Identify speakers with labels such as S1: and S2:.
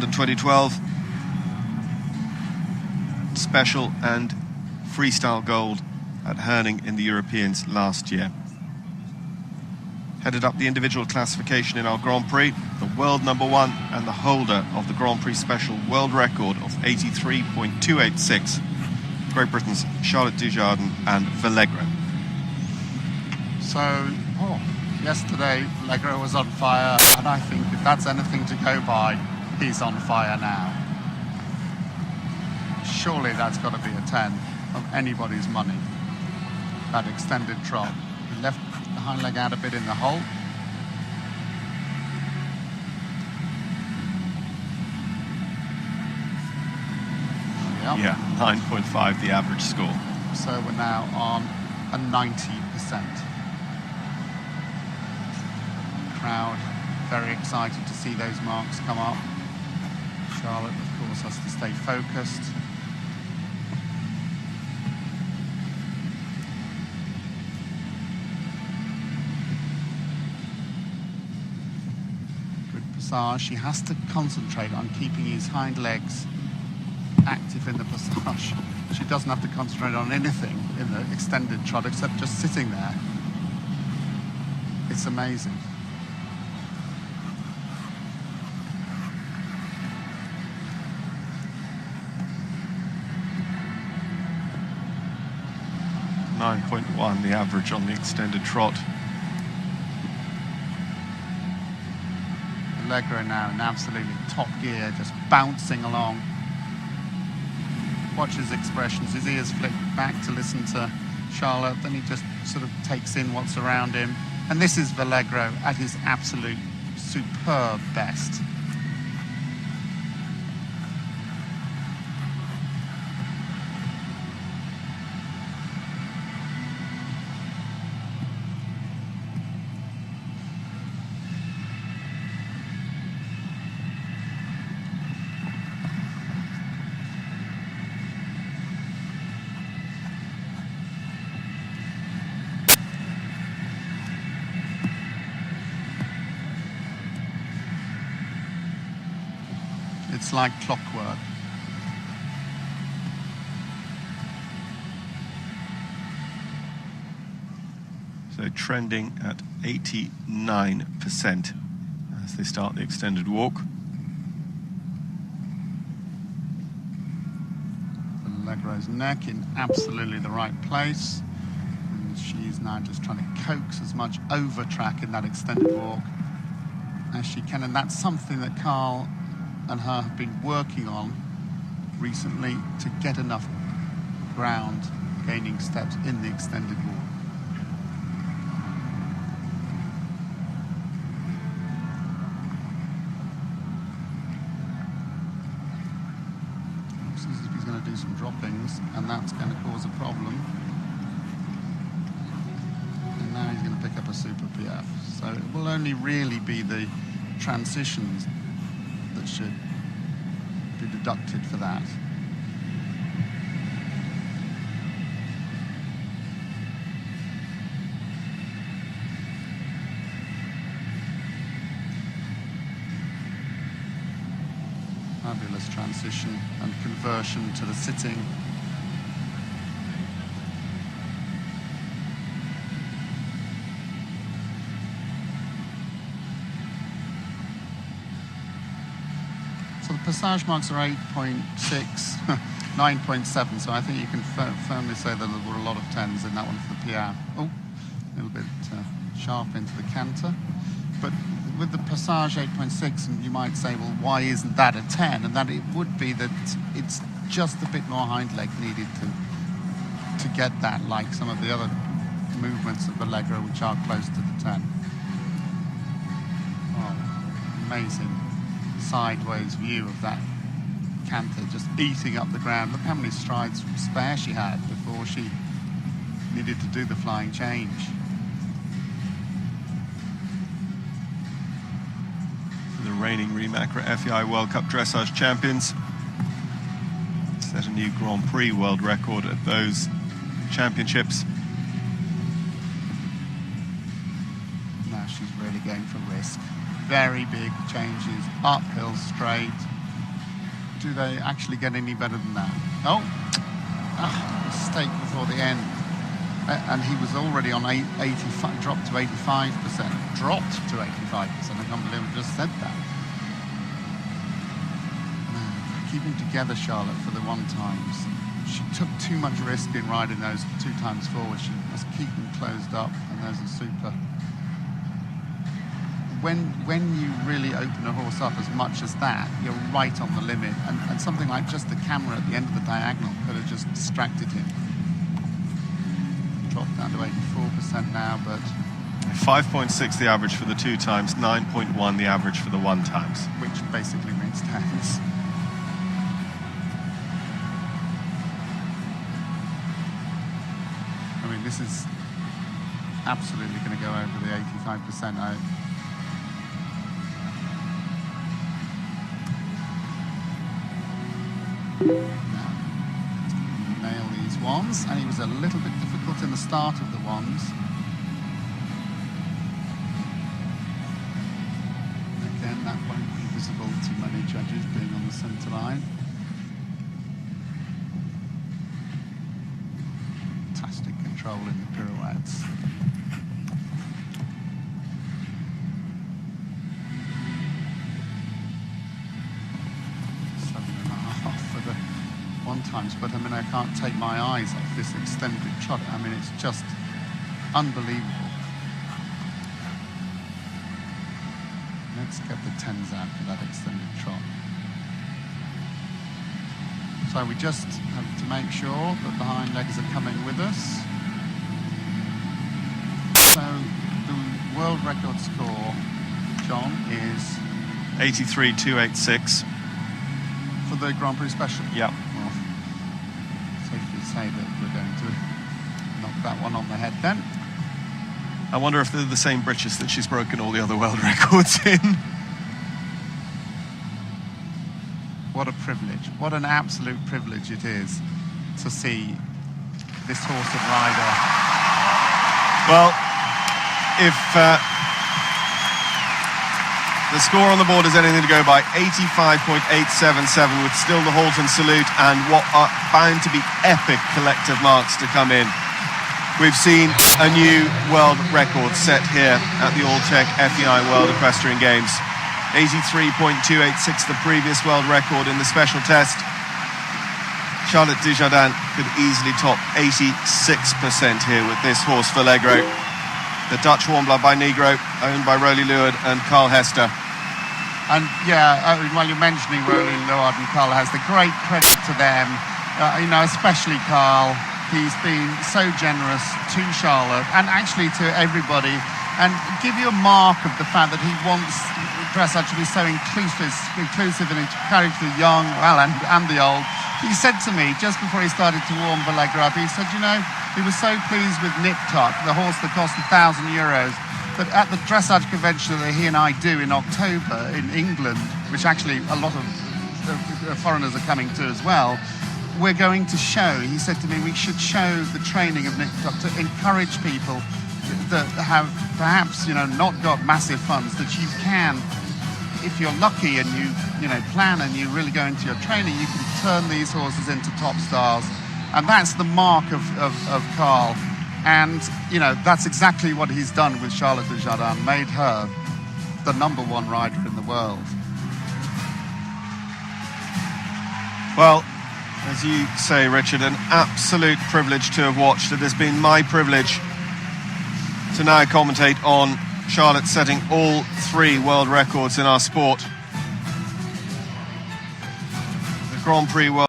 S1: London 2012, special and freestyle gold at Herning in the Europeans last year. Headed up the individual classification in our Grand Prix, the world #1 and the holder of the Grand Prix special world record of 83.286, Great Britain's Charlotte Dujardin and Vallegro.
S2: So, yesterday Vallegro was on fire, and I think if that's anything to go by, he's on fire now. Surely that's got to be a 10 of anybody's money, that extended trot. He left the hind leg out a bit in the hole.
S1: Yeah, 9.5 the average score.
S2: So we're now on a 90%. Crowd very excited to see those marks come up. Charlotte, of course, has to stay focused. Good passage. She has to concentrate on keeping his hind legs active in the passage. She doesn't have to concentrate on anything in the extended trot except just sitting there. It's amazing. .1
S1: the average on the extended trot.
S2: Vallegro now in absolutely top gear, just bouncing along. Watch his expressions, his ears flick back to listen to Charlotte, then he just sort of takes in what's around him. And this is Vallegro at his absolute superb best. It's like clockwork.
S1: So trending at 89% as they start the extended walk.
S2: Vallegro's neck in absolutely the right place. And she's now just trying to coax as much over track in that extended walk as she can. And that's something that Carl and her have been working on recently to get enough ground gaining steps in the extended walk. Looks as if he's going to do some droppings, and that's going to cause a problem. And now he's going to pick up a super PF. So it will only really be the transitions that should be deducted for that. Fabulous transition and conversion to the sitting. So the passage marks are 8.6, 9.7, so I think you can firmly say that there were a lot of 10s in that one for the PR. Oh, a little bit sharp into the canter. But with the passage 8.6, and you might say, well, why isn't that a 10? And that it would be that it's just a bit more hind leg needed to get that, like some of the other movements of Vallegro, which are close to the 10. Oh, amazing sideways view of that canter, just eating up the ground. Look how many strides spare she had before she needed to do the flying change.
S1: The reigning Remacra FEI World Cup Dressage champions set a new Grand Prix world record at those championships.
S2: Now she's really going for risk. Very big changes, uphill straight, do they actually get any better than that? Oh, mistake before the end. And he was already on 85, dropped to 85%. Dropped to 85%. I can't believe I just said that. Keeping together Charlotte for the 1 times. She took too much risk in riding those 2 times forward. She must keep them closed up, and those are super. When you really open a horse up as much as that, you're right on the limit, and something like just the camera at the end of the diagonal could have just distracted him. Dropped down to 84% now, but
S1: 5.6 the average for the 2 times, 9.1 the average for the 1 times.
S2: Which basically means tens. I mean, this is absolutely going to go over the 85%. Nail these ones, and he was a little bit difficult in the start of the ones. Again, that won't be visible to many judges being on the centre line. Fantastic control in the pirouettes. Times, but I mean, I can't take my eyes off this extended trot. I mean, it's just unbelievable. Let's get the 10s out for that extended trot. So we just have to make sure that the hind legs are coming with us. So the world record score, John, is
S1: 83.286
S2: for the Grand Prix Special.
S1: Yeah.
S2: Say that we're going to knock that one on the head then.
S1: I wonder if they're the same britches that she's broken all the other world records in.
S2: What a privilege. What an absolute privilege it is to see this horse and rider.
S1: Well, if the score on the board is anything to go by, 85.877 with still the halt and salute and what are bound to be epic collective marks to come in. We've seen a new world record set here at the All-Tech FEI World Equestrian Games. 83.286, the previous world record in the special test. Charlotte Dujardin could easily top 86% here with this horse, Vallegro. The Dutch warm blood by Negro, owned by Roly Leward and Carl Hester.
S2: And yeah, while you're mentioning Roly Leward and Carl Hester, great credit to them. You know, especially Carl. He's been so generous to Charlotte and actually to everybody, and give you a mark of the fact that he wants dressage to be so inclusive and encourage the young, well, and the old. He said to me just before he started to warm Vallegro up, he said, you know, he was so pleased with Nip Tuck, the horse that cost €1,000, that at the dressage convention that he and I do in October in England, which actually a lot of foreigners are coming to as well, we're going to show, he said to me, we should show the training of Nip Tuck to encourage people that have perhaps, you know, not got massive funds, that you can, if you're lucky and you know, plan and you really go into your training, you can turn these horses into top stars. And that's the mark of Carl. And, you know, that's exactly what he's done with Charlotte Dujardin, made her the #1 rider in the world.
S1: Well, as you say, Richard, an absolute privilege to have watched. It has been my privilege to now commentate on Charlotte setting all 3 world records in our sport. The Grand Prix World